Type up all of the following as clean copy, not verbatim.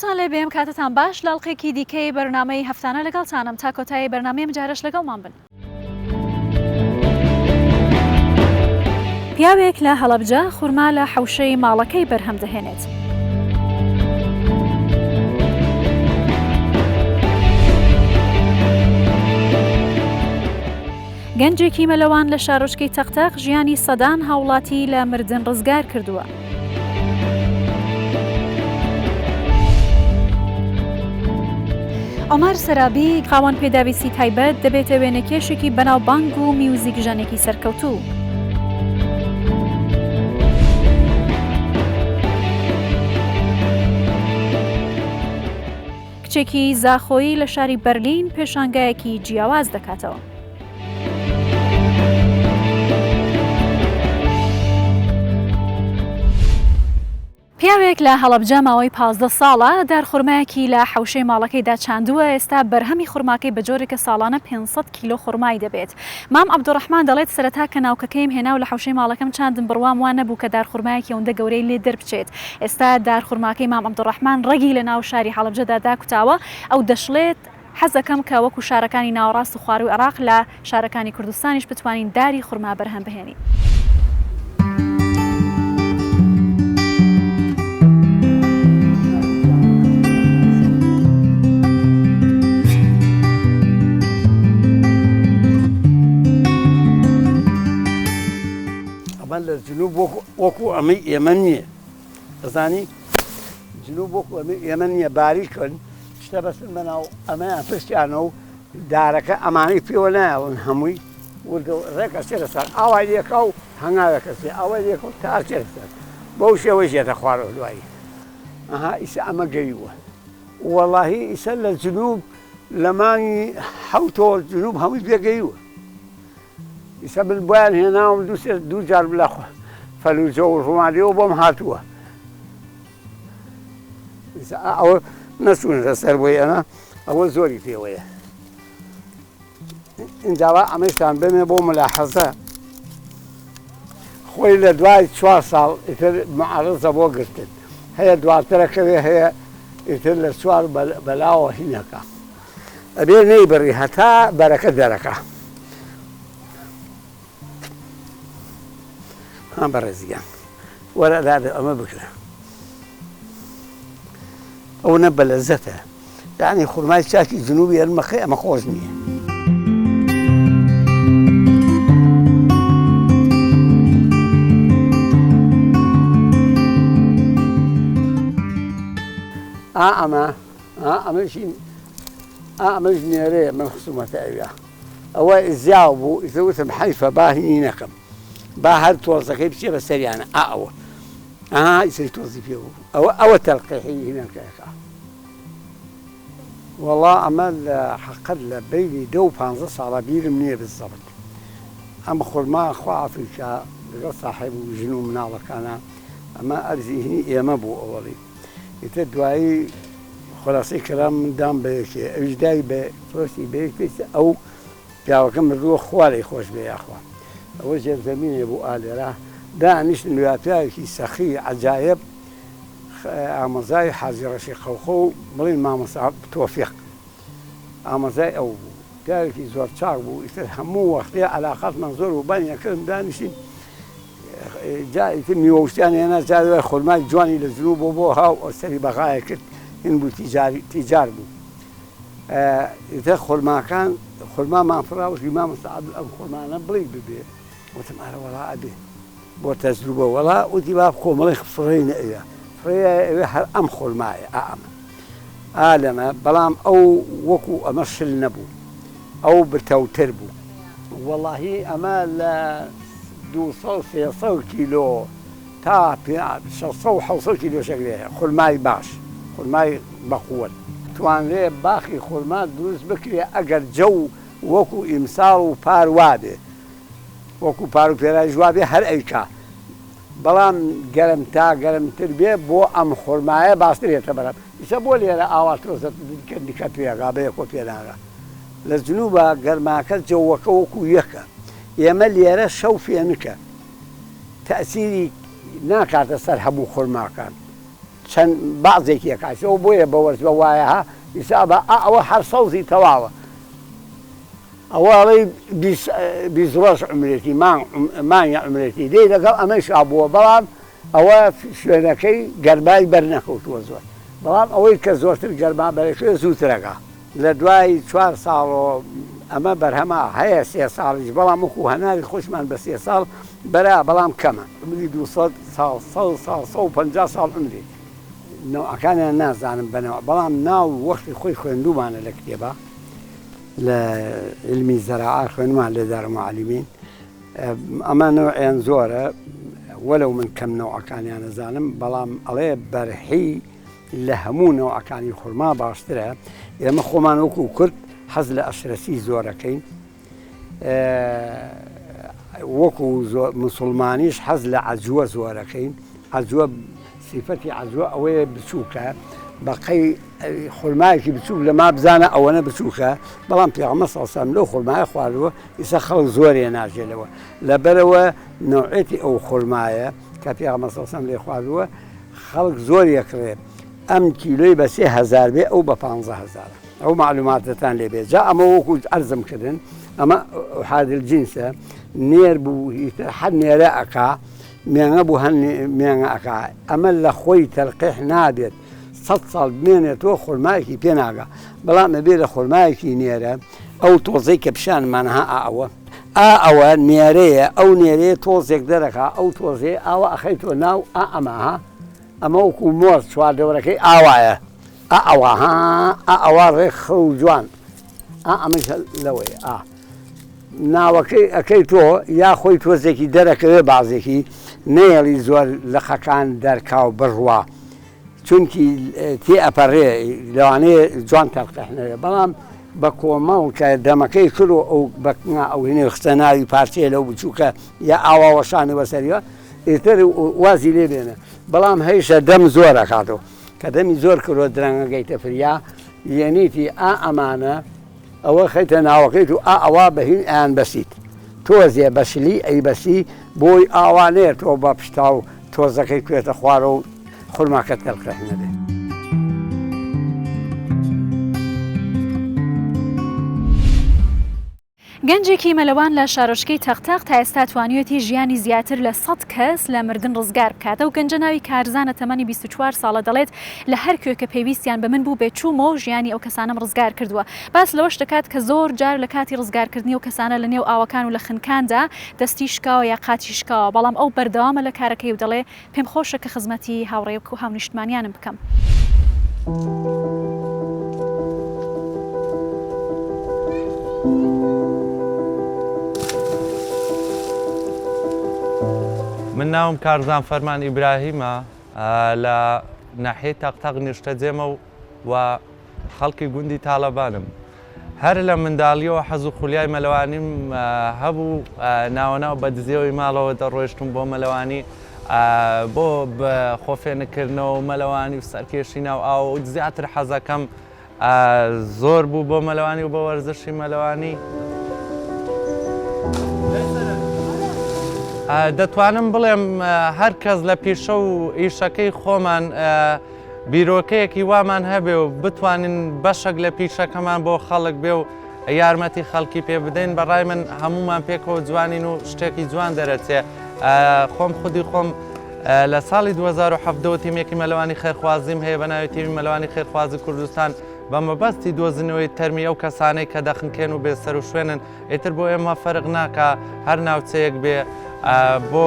سڵاتان لێ بێم کاتتان باش لاڵقێکی دیکەی بەرنامەی هەفتانە لەگەڵتانم تا کۆتایی بەرنامەیەم جارش لەگەڵمان بن. پیاوێک لە هەڵەبجە خورما لە حەوشەی ماڵەکەی بەرهەم دەهێنێت. گەنجێکی مەلەوان لە شارۆچکەی تەختەق ژیانی سەدان هاوڵاتی لە مردن ڕزگار کردووە. ئۆمار سەرابی خاوەن پێداویستی تایبەت دەبێتە وێنەکێشێکی بەناوبانگ و میوزیک ژانێکی سەرکەوتوو. کچێکی زاخۆیی لە شاری بەرلین پێشانگایەکی جیاواز دەکاتەوە. پیاوێک لە هەڵەبجە ماوەی 15 ساڵە دارخورمایەکی لە حەوشەی ماڵەکەیدا چاندووە. ئێستا بەرهەمی خوڕماکەی بە جۆرێکە ساڵانە 500 کیلۆ خوڕمای دەبێت. مام عەبدوڕەحمان دەڵێت سەرەتا کە ناوکەکەیم هێنا و لە حەوشەی ماڵەکەم چاندم بڕوام وان نەبوو کە دارخورمایەکی ئەوەندە گەورەی لێ دەربچێت. ئێستا دارخورماکەی مام عەبدوڕەحمان ڕەگی لە ناو شاری هەڵەبجەدا داکوتاوە. ئەو دەشڵێت حەزەکەم کە وەکو شارەکانی ناوەڕاست و خواروی عێراق لە شارەکانی کوردستانیش بتوانین داری خوڕما بەرهەم بهێنین. لە جنوب وەکو ئەمەی ئێمە نییە دەزانی جنوب وەکو ئەمە ئێمە نییە باریکن شتە بەسن بەناو ئەمەیان پشتیانە و دارەکە ئەمانەی پێوە نایەوەن هەمووی وردە ڕێکە سێ لەسەر ئاوای لێکە و هەنگاوێکە سێ ئاوای لێکە و تا سێ لەسەر بەو شێوەی ژێتە خوارەوە دوایی ئەها ئیسە ئەمە گەیوە وەڵاهی ئیسە لە جنوب لە مانگی حەوتەوە جنوب هەمووی پێگەیوە ئیسە من بۆیان هێناوم دوو جار لە فەلوجە و ڕووماندیەوە بۆم هاتووە ئەوە نەچوون لەسەر بۆی ئەمە ئەوە زۆری پێوەیە ئینجاوا ئەمەشتان بمێ بۆ ملاحەزە خۆی لە دوای 4 ساڵ ئیتر معارەزە بۆ گرتن هەیە دواترەکەوێ هەیە ئیتر لە 4 بەلاوە هینەکە ئەبێ نەیبڕی هەتا بەرەکە دەرەکە ئەم بەڕێزیان وەرە لادە ئەمە بکرە ئەو نە بەلەزەتە یعنی خوڕمای چاکی جنوبی ئەلمەخی ئەمە خۆش نییە ئەمەش نێرەیە من خسومەتە ئەوە ئەوە زیاو بوو ئیتەوتم حەیفە باهینی نەکەم با هەر تۆزەکەی بچێ بە سەریانە ئەوە ئیسەی تۆزی پێ بوو ئەوە تەلقیحی هینەکەیەکە وەڵا ئەمە لە حەقەت لە بینی 10 و 15 ساڵە بیرم نییە بزەبت ئەم خوڕما خوا ئەفریقا لەگەڵ ساحێب و ژن و مناڵەکانە ئەمە ئەرزی ئێمە بوو ئەوەڵی ئیتر دوایی خۆڵاسی کەرام مندام بەیەکێ ئەویش دای بە تۆستی بەیەک پێیسە ئەو پیاوەکە مردووە خوارەی خۆش بێ یاخوا ئەوە ژێرزەمینێ بوو ئالێرا دانیشتن واتایەکی سەخی عەجایب ئامۆزای حاجی ڕەشی خەوخۆ و بڵین مامۆستا تۆفیق ئامۆزای ئەو بوو پیاوێکی زۆر چاک بوو ئیتر هەموو وەختەیە عەلاقەتمان زۆر و بانیەکەم دانیشتین جا ئیتر میوەشتیان هێنا جا دوای خوڕمای جوانی لە جنوب بۆ هاو ئەسەری بەغایە کرد هین بوو تیجار بوو ئیتر خوڕماکان خوڕمامان فراوشی مامۆستا ئەم خوڕمانە بڵی ببێ وتم ئارە وەڵا ئەبێ بۆ تەجروبە وەڵا وتی با کۆمەڵی فڕێنە ئەوە فڕێ ئەوێ هەر ئەم خوڕمایە ئەمە ئالەمە بەڵام ئەو وەکو ئەمە شل نەبوو ئەو بتەوتر بوو وەڵاهی ئەمە لە 200-300 کیلۆ تا 600-700 کیلۆ شەکرێ خوڕمای باش خوڕمای بەقووەت توانرێ باخی خوڕما دروست بکرێ ئەگەر جەو وەکو ئیمساڵ و پار وابێ وەکو پار و پێرای جوابێ هەر ئەیکا بەڵام گەرم تا گەرمتر بێ بۆ ئەم خوڕمایە باشترێتە بەرەم ئیسە بۆ لێرە ئاوا تۆزە دیکە پێگا بەیەکۆ پێناگا لە جنوبە گەرماکە جەوەکە وەکو یەکە ئێمە لێرە شەو فێنکە تەئسیری ناکاتە سەر هەموو خوڕماکان چەند بەعزێکی ئەکاتەوە بۆیە بەوەرز بە وایەها ئیسا بە ئەوە هەر سەوزی تەواوە ئەوەڵی 20 ڕۆژ عمرێتی مانگە عمرێتی دێ لەگەڵ ئەمەش ئابووە بەڵام ئەوە شوێنەکەی گەرمای بەرنەکەوتووە زۆر بەڵام ئەوەی کە زۆرتر گەرما بەرەشوێ زووترەکە لە دوای 4 ساڵ ئەمە بەرهەما هەیە 3 ساڵیش بەڵام وەکو هەناری خۆشمان بە 3 ساڵ بەرا بەڵام کەمە عمری 200 ساڵ 100 ساڵ 150 ساڵ عمری نەوەکانیان نازانم بنەوە بەڵام ناو وەختی خۆی خوێندومانە لە کتێبە لە علمی زەراعە خوێنمان لە دارالمعالمین ئەمە نەوعیان زۆرە وەلەو من کەم نەوعەکانیان نەزانم بەڵام ئەڵێ بەرحی لە هەموو نەوعەکانی خورما باشترە ئێمە خۆمان وەکو کورد حەز لە ئەشرەسی زۆرەکەین وەکو مسلمانیش حەز لە عەجووە زۆرەکەین عەجووە سیفەتی عەجووە ئەوەیە بچووکە بەقەی خورمایەکی بچووک لە ما بزانە ئەوەنە بچووکە بەڵام پێغەمبەر صلی الله علیه و سلم لەو خورمایە خواردووە ئیسا خەڵک زۆریە ناژێلەوە لەبەرەوە نەوعێتی ئەو خورمایە کە پێغەمبەر صلی الله علیه و سلم لێ خواردووە خەڵک زۆری ئەکڕێ ئەم کیلۆی بە 3000 بێ ئەو بە 15000 ئەو معلوماتتان لێ بێت جا ئەمە وەکو عەرزم کردن ئەمە حادل جینسە نێر بوو هەر نێرە ئەکا مێنگە بوو هەر مێنگە ئەکا ئەمە لە خۆی تەلقیح نابێت 100 ساڵ بمێنێتەوە خورمایەکی پێناگە بەڵام ئەبێ لە خورمایەکی نێرە ئەو تۆزەی کە پیشانمانەها ئەوە نێرەیە ئەو نێرەیە تۆزێک دەرەکە ئەو تۆزێ ئاوە ئەخەیتۆ ناو ئەمەها ئەمە وەکو مۆز چواردەوەرەکەی ئاوایە ئەوە ڕێک خە و جوان ئەمەش لەوەی ناوەکەی ئەەکەی تۆ یا خۆی تۆزێکی دەرەکەوێ بازێکی نێڵی زۆر لە خەکان دەرکاو بڕوا چونکی تێ ئەپەڕێ لەوانەیە جوان تەلقیحنەوێ بەڵام بە کۆمەڵ کە دەمەکەی کرد و ئەو ئەو هێنێ خستە ناوی پارچەیە لەو بچووکە یا ئاواوەشانە بەسەریوە ئێتر وازی لێ بێنە بەڵام هەیشە دەم زۆر ئەکاتەوە کە دەمی زۆر کردوە درەنگە گەیتە فریا یەنیتی ئەمانە ئەوە خەیتە ناوەکەیت و ئەوە بەهین ئەیان بەسیت تۆزێ بەشلی ئەی بەسی بۆی ئاوانێت تۆ بە پشتا و تۆزەکەی کوێتە خوارە و خورماکە تەلقیح نەبێ گەنجێکی مەلەوان لە شارۆچکەی تەختاق تا ئێستا توانیوێتی ژیانی زیاتر لە 100 کەس لە مردن ڕزگار بکاتە و گەنجە ناوی کارزانە تەمەنی 24 ساڵە دەڵێت لە هەر کوێکە پێویستیان بە من بوو بێچوومەوە ژیانی ئەو کەسانم ڕزگار کردووە باس لەوەش دەکات کە زۆر جار لە کاتی ڕزگارکردنی و کەسانە لە نێو ئاوەکان و لە خنکاندا دەستی شکاوە یا قاتی شکاوە بەڵام ئەو بەردەوامە لە کارەکەی و دەڵێ پێم خۆشە کە خزمەتی هاوڕێوەک و هاونیشتمانیانم بکەم. من ناوم کارزان فەرمان ئیبراهیمە لە ناحیەی تەختاق نیشتە جێمە و خەڵکی گوندی تاڵەبانم هەر لە منداڵیەوە حەز و خولیای مەلەوانیم هەبوو ناوەناو بە دزیەوەی ماڵەوە دەڕۆیشتم بۆ مەلەوانی بۆ خۆفێنکردنەوە و مەلەوانی و سەرکێشی ناو ئاو زیاتر حەزەکەم زۆر بوو بۆ مەلەوانی و بە وەرزشی مەلەوانی دەتوانم بڵێم هەر کەس لە پیشە و ئیشەکەی خۆمان بیرۆکەیەکی وامان هەبێ و بتوانین بەشێک لە پیشەکەمان بۆ خەڵک بێ و یارمەتی خەڵکی پێ بدەین بەڕای من هەمومان پێکەوە جوانین و شتێکی جوان دەرەچێ خۆم خودی خۆم لە ساڵی 2017 تیمێکی مەلەوانی خێرخوازیم هەیە بە ناوی تیمی مەلەوانی خێرخوازی کوردستان بە مەبەستی دۆزینەوەی تەرمی ئەو کەسانەی کە دەخنکێن و بێسەر و شوێنن ئیتر بۆ ئێمە فەرق ناکە هەر ناوچەیەک بێ بۆ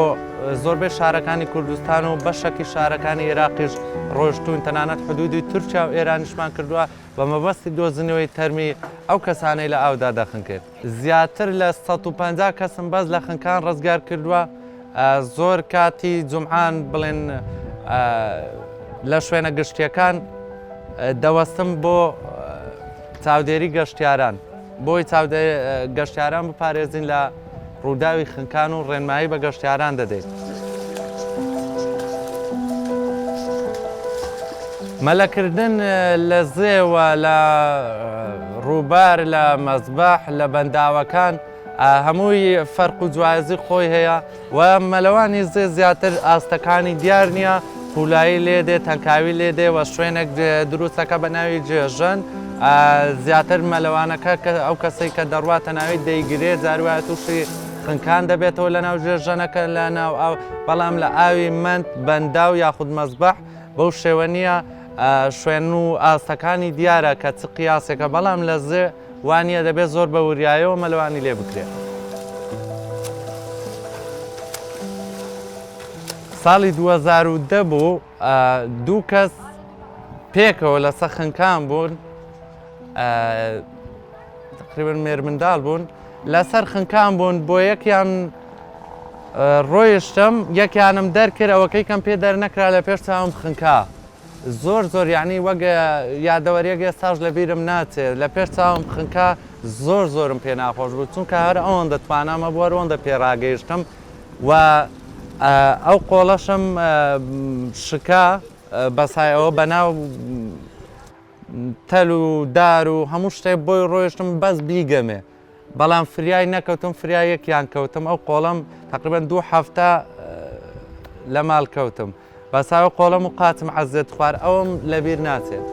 زۆربەی شارەکانی کوردستان و بەشێکی شارەکانی عێراقیش ڕۆیشتوون تەنانەت حدودی تورکیا و ئێرانیشمان کردووە بە مەبەستی دۆزینەوەی تەرمی ئەو کەسانەی لە ئاودا دەخنکرد زیاتر لە 150 کەسم بەس لە خنکان ڕزگار کردووە زۆر کاتی جومعان بڵێن لە شوێنە گشتیەکان دەوەستم بۆ چاودێری گەشتیاران بۆی گەشتیاران بپارێزین لە ڕووداوی خنکان و ڕێنمایی بە گەشتیاران دەدەیت. مەلەکردن لە زێوە لە ڕووبار لە مەزباح لە بەنداوەکان هەمووی فەرق و جوایزی خۆی هەیە و مەلەوانی زێ زیاتر ئاستەکانی دیار نییە پولایی لێ دێ تەنکاوی لێ دێ وە شوێنێک دروستەکە بە ناوی جێژن زیاتر مەلەوانەکە ئەو کەسەی کە دەڕواتە ناوی دەیگرێت جاروایە تووشی خنکان دەبێتەوە لە ناو جێژەنەکە لە ناو ئەو بەڵام لە ئاوی مند بەنداو یاخود مەزبەح بەو شێوە نییە شوێن و ئاستەکانی دیارە کە چ قیاسێکە بەڵام لە زێ وانە دەبێت زۆر بە وریایەوە مەلەوانی لێ بکرێت. ساڵی 2010 بوو دوو کەس پێکەوە لەسەر خنکان بوون تقریبا مێرمنداڵ بوون لەسەر خنکان بوون بۆ یەکیان ڕۆیشتم یەکیانم دەرکرد ئەوەکەی کەم پێ دەرنەکرا لە پێش چاوم خنکا زۆر یعنی وەک یادەوەریەک ئێستاش لە بیرم ناچێت لە پێش چاوم خنکا زۆرم پێ ناخۆش بوو چونکە هەر ئەوەن دەتوانامە بۆ ئەوەندە پێڕاگەیشتم و ئەو قۆڵەشم شکا بەسایەوە بەناو تەل و دار و هەموو شتێک بۆی ڕۆیشتم بەس بیگەمێ بەڵام فریای نەکەوتم فریایەکیان کەوتم ئەو قۆڵم تقریبا 2 هەفتە لە ماڵ کەوتم بەسایە قۆڵم و قاتم عەزێت خوار ئەوم لەبیر ناچێت.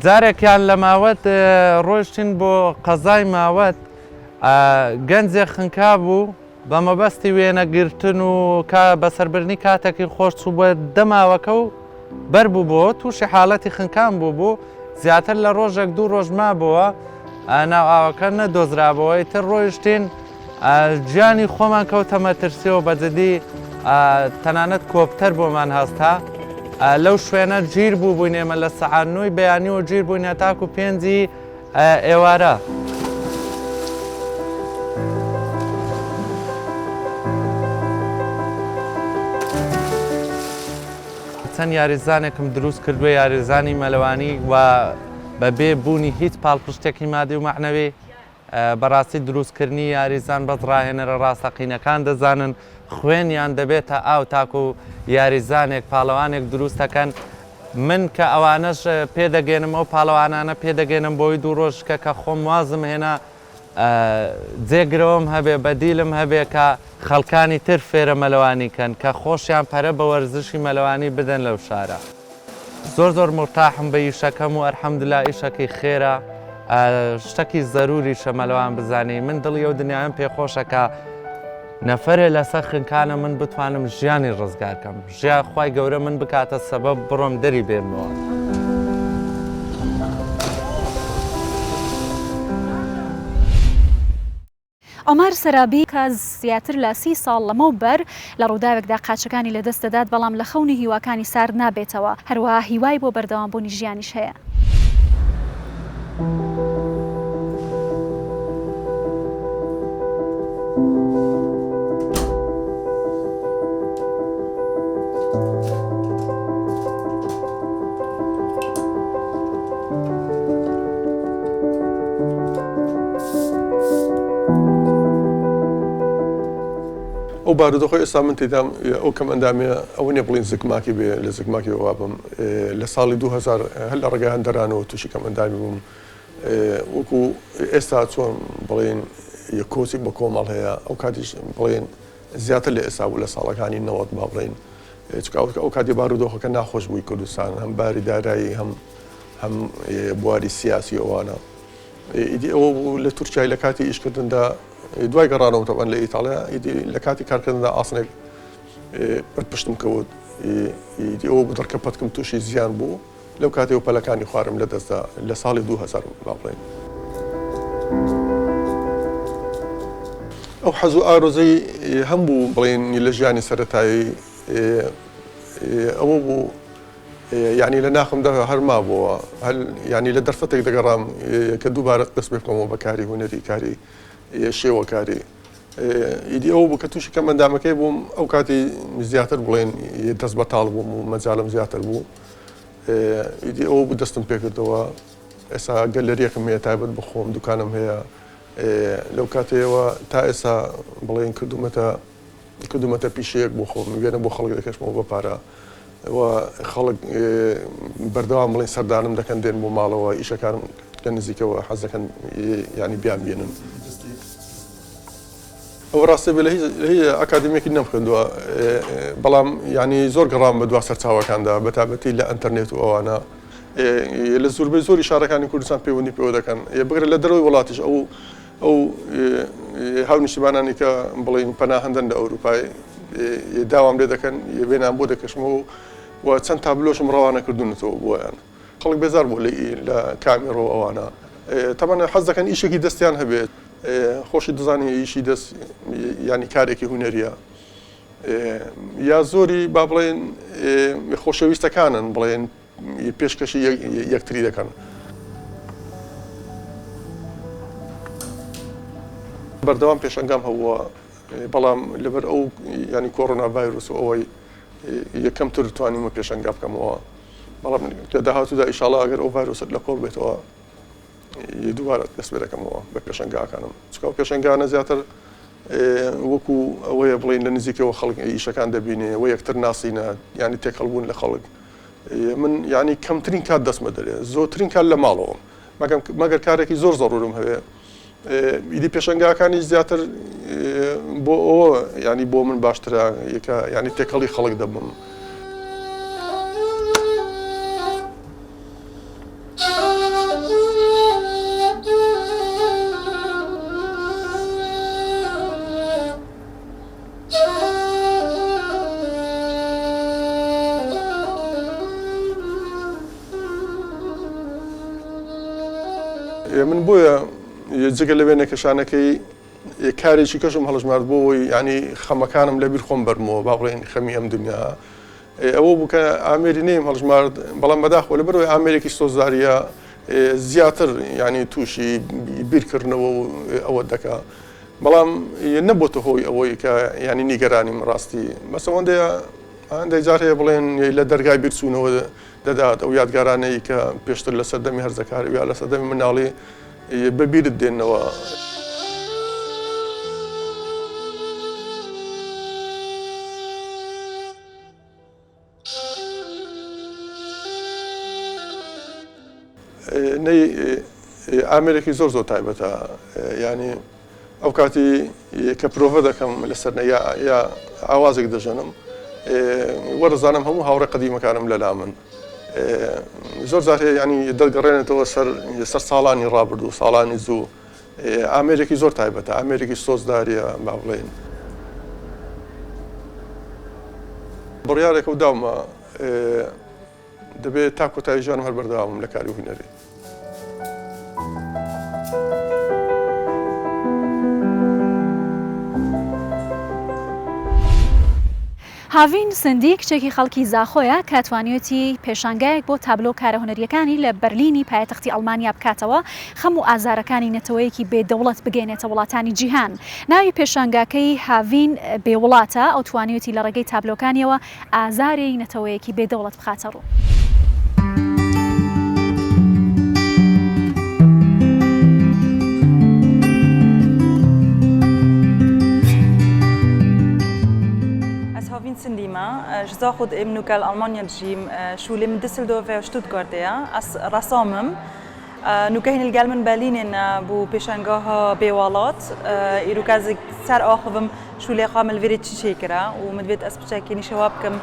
جارێکیان لە ماوەت ڕۆیشتین بۆ قەزای ماوەت گەنجێک خنکا بوو بە مەبەستی وێنەگرتن و بەسەربردنی کاتێکی خۆش چوو بە دەماوەکە و بەربوو بۆ تووشی حاڵەتی خنکان بوو زیاتر لە ڕۆژێک 2 ڕۆژ مابەوە ناو ئاوەکە نەدۆزرابەوە ئیتر ڕۆیشتین گیانی خۆمان کەوتە مەترسیەوە بەجددی تەنانەت کۆپتەر بۆمان هەستا لەو شوێنە گیر بوو بووینێمە لە سەعات 9 بەیانی و گیر بووینە تاکو 5 ئێوارە. چەند یاریزانێکم دروست کردووە یاریزانی مەلەوانی و بەبێ بوونی هیچ پاڵپشتێکی مادی و معنەوی بەڕاستی دروستکردنی یاریزان بەس ڕاهێنەرە ڕاستەقینەکان دەزانن خوێنیان دەبێتە ئاو تاکو و یاریزانێک پاڵەوانێک دروستەکەن من کە ئەوانەش پێدەگەێنم ئەو پاڵەوانانە پێدەگەێنم بۆی 2 ڕۆژکە کە خۆم وازم هێنا جێگرەوەم هەبێ بەدیلم هەبێ کە خەڵکانی تر فێرە مەلەوانیکەن کە خۆشیان پەرە بە وەرزشی مەلەوانی بدەن لەو شارە. زۆر مرتاحم بە ئیشەکەم و ئەرحەمدولا ئیشەکەی خێرە شتێکی زەروریشە مەلەوان بزانی من دڵی ئەو دنیایم پێخۆشەکە نەفەرێ لەسەر خنکانە من بتوانم ژیانی ڕزگارکەم ژیا خوای گەورە من بکاتە سەبەب بڕۆم دەری بێمەوە. ئۆمار سەرابی کە زیاتر لە 30 ساڵ لەمەوبەر لە ڕووداوێکدا قاچەکانی لەدەستدەدات بەڵام لە خەونی هیواکانی سارد نابێتەوە هەروەها هیوای بۆ بەردەوامبوونی ژیانیش هەیە. ئەو بارودۆخۆی ئێستا من تێدام ئەو کەم ئەندامێ ئەوە نیە بڵین زگماکی بێ لە زگماکی وابم لە ساڵی 2000 هەر لە ڕێگای هەندەرانەوە تووشی کەم ئەندامی بووم وەکو ئێستا چۆن بڵێن کۆچی بە کۆمەڵ هەیە ئەو کاتیش بڵێن زیاتر لە ئێستا بوو لە ساڵەکانی 90 با بڵێن ئەو کاتی بارودۆخەکە ناخۆش بووی کوردستان هەم باری دارایی هەم بواری سیاسی ئەوانە ئیدی ئەوە بوو لە تورکیای لە کاتی ئیشکردندا دوای گەڕانەوە تەبەن لە ئیتاڵیا لە کاتی کارکردندا ئاسنێک پشتم کەوت ئەوە بوو دەرکە پەتکم تووشی زیان بوو لەو کاتێەوە پەلەکانی خوارم لە دەستدا لە ساڵی 2000 با بڵێن. ئەو حەز و ئارۆزەی هەموو بڵێن لە ژیانی سەرەتایی ئەوە بوو یعنی لە ناخمدا هەر مابووە ینی لە دەرفەتێک دەگەڕام کە دووبارە دەست پێ بکەمەوە بە کاری هونەری کاری شێوەکاری ئیدی ئەو بوو کە تووشی کەم ئەندامەکەی بووم ئەو کاتی زیاتر بڵێن دەست بەتاڵ بووم و مەجاالم زیاتر بوو ئیدی ئەوە بوو دەستم پێکردەوە ئێستا گەلەریەکم هەیە تایبەت بخۆم دوکانم هەیە لەو کاتەوە تا ئێستا بڵێن کردومەتە پیشەیەک بۆ خۆم وێنە بۆ خەڵک دەکەشمەوە بە پارە خەڵک بەردەوام بڵێن سەردانم دەکەن دێن بۆ ماڵەوە ئیشەکانم لە نزیکەوە حەز دەکەن ینی بیان بێنن. ئەو ڕاستی بێ هي ئەکادمیەکی نەمخوێندووە بەڵام ینی زۆر گەڕام بە دوا سەرچاوەکاندا بەتابەتی لە ئەنتەرنێت و ئەوانە لە زۆربەی زۆری شارەکانی کوردستان پەیوەندی پێوە دەکەن بگرە لە دەرەوەی وڵاتیش ئەو هاونیشتیمانانی کە بڵین پەناهەندن لە ئەوروپای داوام لێ دەکەن بێنان بۆ دەکەشمەوە و چەند تابلۆشم ڕەوانە کردوونەتەوە بۆیان خەڵک بێزار بوو لە کامێرۆ ئەوانە تەمەنە حەز دەکەن ئیشێکی دەستیان هەبێت خۆشی دەزانی ئیشی دەست ینی کارێکی هونەریە یا زۆری با بڵێن خۆشەویستەکانن بڵێن پێشکەشی یەکتری دەکەن بەردەوام پێشەنگام هەبووە بەڵام لەبەر ئەو ینی کۆڕۆنا ڤایرۆس و ئەوەی یەکەمتر توانیمە پێشەنگا بکەمەوە بەڵام لە داهاتوودا ئیشاڵڵا ئەگەر ئەو ڤایرۆسەت لە کۆڵ بێتەوە دووبارە دەست پێ دەکەمەوە بە پێشەنگاکانم چکە پێشەنگانە زیاتر وەکو ئەوەیە بڵین لە نزیکەوە خەڵک ئیشەکان دەبینێ ئەوە یەکتر ناسینە ینی تێکەڵبوون لە خەڵک من ینی کەمترین کات دەستمە دەرێ زۆرترین کات لە ماڵەوە مەگەر کارێکی زۆر زەڕورم هەبێ ئیدی پێشەنگاکانی زیاتر بۆ ئەوە ینی بۆ من باشترە ینی تێکەڵی خەڵک دەبم من بۆیە جگە لە وێنە کەشانەکەی کارێکی کەشم هەڵژمارد بۆەوەی ینی خەمەکانم لەبیر خۆم بەرمەوە با بڵێن خەمی ئەم دنیا ئەوە بوو کە ئامێری نەیم هەڵژمارد بەڵام بەداخۆ لەبەرەوەی ئامێرێکی سۆزداریە زیاتر ینی تووشی بیرکردنەوە و ئەوە دەکا بەڵام نەبووتە هۆی ئەوەی کە ینی نیگەرانیم ڕاستی بەس هەندێک جار هەیە بڵێن لە دەرگای بیرچوونەوە دەدات ئەو یادگارانەی کە پێشتر لە سەردەمی هەرزەکار یا لە سەردەمی مناڵی بەبیرت دێنەوە ئامێرێکی زۆر تایبەتە ینی ئەو کاتی کە پرۆڤە دەکەم لەسەر یا ئاوازێک دەژەنم وەرزانم هەموو هاوڕێ قەدیمەکانم لەلا من زۆر جار هەیە ینی دەگەڕێنێتەوە سەر ساڵانی ڕابردوو ساڵانی زوو ئامێرێکی زۆر تایبەتە ئامێرێکی سۆزداریە با بڵێن بڕیارێک و داومە دەبێت تا کۆتایی ژیانم هەر بەردەوامم لە کاری هونەری هاوین سندی کچێکی خەڵکی زاخۆیە کە توانیوتی پێشانگایەک بۆ تابلۆ کارە هونەریەکانی لە بەرلینی پایتەختی ئەڵمانیا بکاتەوە خەم و ئازارەکانی نەتەوەیەکی بێدەوڵەت بگەێنێتە وڵاتانی جیهان. ناوی پێشانگاکەی هاوین بێوڵاتە ئەو توانیوتی لە ڕێگەی تابلۆکانیەوە ئازاری نەتەوەیەکی بێدەوڵەت بخاتە ڕوو. سنديما جزاخد ابنو كالألمانيا الجيم شولي من ديسلدورف وشتوتغارتيا أس رسامم نوكهين الجال من برلين بو بيشانغاها بيوالات إيروكازك سر آخوهم شولي قامل فيري تشيكرا ومدفيت أسبشاكيني شوابكم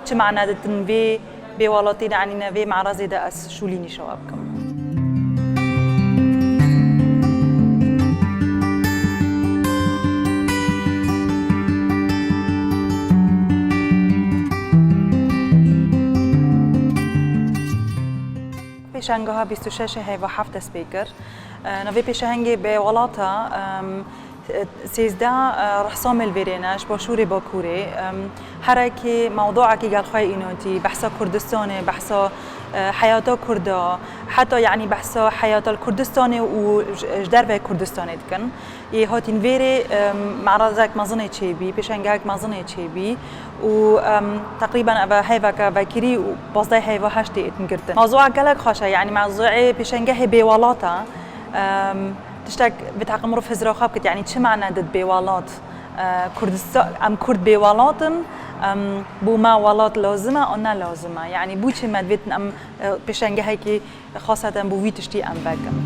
چه معنى دتن في بيوالاتين عنينا في معرضي دا أس شوليني شوابكم پێشانگەها 26 هەیە 7 سپیکر نەوەی پێشەهەنگێ بێ وڵاتە سێزدا ڕەحسام الڤێرێنەش بۆ شوورێ بۆ کوورێ هەرێکی موضوعێکی گەڵخوای ئینۆتی بەحسا کوردستانێ بەحسا حياتا كردا حتى يعني بحثا حياة الكردستاني وجدربة كردستاني دكن يهاتين فيري معرضك مازنة تشيبي بيشانجاك مازنة تشيبي و تقريبا أبا هيفا كباكري وبصدي هيفا هشتي اتنقرتن موضوع قالك خاشا يعني موضوع بيشانجاهي بيوالاتا تشتاك بتعقل مرف هزرا خابكت يعني شو معنى دد بيوالات كردستان أم كرد بيوالاتن بو ما ولات لازمه أو نا لازمه يعني بو چه مدویتن ام پیشنگه هایی که خاصتا بو ویتشتی ام بگم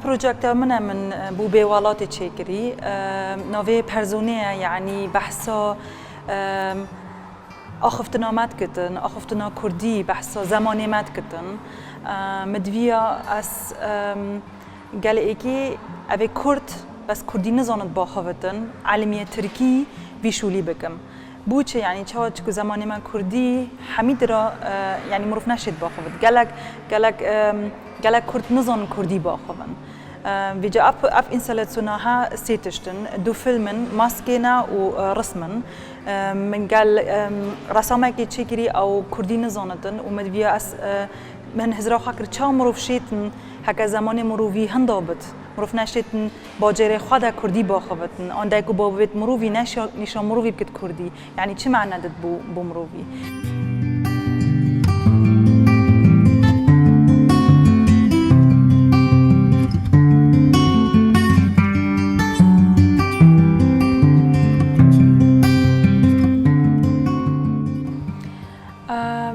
بروجكت من بو بوالات تشيكري نوفي بيرزونيا يعني بحثا آخفتنا مات کتن، آخفتنا کردی بحثا زمانی مات کتن، مدویا از قال ایکی اوه کرد بس کردی نزاند باخوتن، علمیه ترکی ویشولی بکم. بوچه يعني چه که زمانی من کردی حمید را يعني مروف نشد باخوت. گلک کرد نزان کردی باخوتن. ویجا اف انسالاتسونها سیتشتن دو فیلمن ماسکینا و رسمن من قال رسامه کی چیکری او کردی نزانتن و مدویا اس من هزرا خاطر چا مروف شیتن هک زمانی مروفی هندابت مروف نشیتن باجر خدا کردی باخوتن آن دایکو باوت مروفی نشا مروفی بکت کردی یعنی چه معنی داد بو مروفی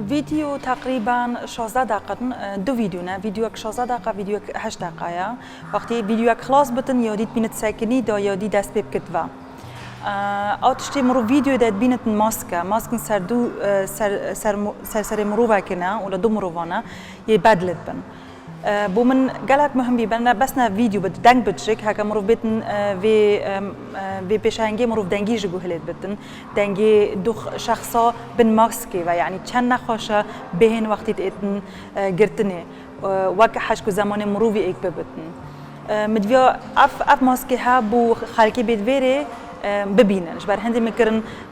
فيديو تقريبا 16 دقيقة دو فيديونا فيديوك 16 دقيقة فيديوك 8 دقيقة وقتی فيديوك خلاص بتن یادیت بینت ساکنی دا یادی دست بب کتوا آتشتی مرو فيديو داد بینت ماسکن سر مرو وکنا ولا دو مروانا یبدلت بن بو من قالك مهم بيبنا بسنا فيديو بد دنگ بتشك هكا مروف بتن في بيشانجي مروف دنگي جگو هلت بتن دنگي دوخ شخصا بن ماسكي و يعني چند نخوشا بهن وقتی تتن گرتنه وك حشكو زمان مروفي ايك ببتن مدويا اف ماسكي ها بو خالكي بيت فيري ببینن جبر هندی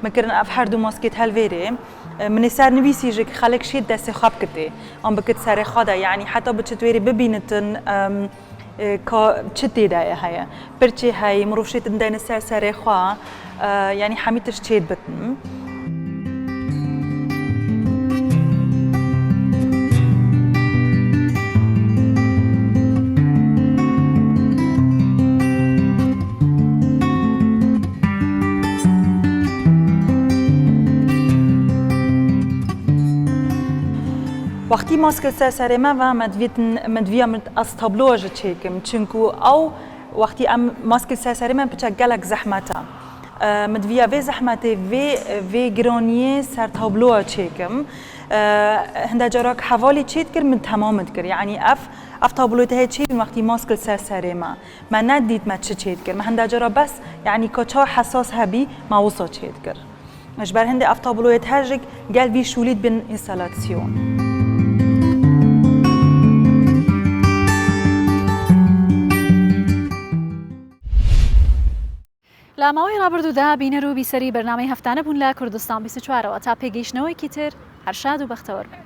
مکرن اف هر دو ماسکت هل ویره من سر نویسی جک خالق شید دست خواب کته آن بکت سر خدا یعنی حتی بچت ویری ببینتن کا چتی دایه هیا پرچی های مروف شید دین سر خوا یعنی حمیتش چید بتن وقتی ماسک سر ما و مدویا از تابلو جا چیکم چونکو او وقتی ماسک سر ما بچه گلک زحمتا مدویا وی زحمته وی گرانیه سر تابلو چیکم هنده جاراک حوالی چید کر من تمامت کر یعنی اف تابلو ته چید وقتی ماسک سر ما ندید ما چه چید کر ما هنده جارا بس یعنی کچا حساس هبی ما وصا چید کر مجبر هنده اف تابلو ته جک گل وی شولید بن انستالاسیون لاماوی رابردوودا بینەر و بیسەری بەرنامەی هەفتانە بوون لە کوردستان 24ەوە تا پێگەیشتنەوەی تر هەر شاد و بەختەوەر بن.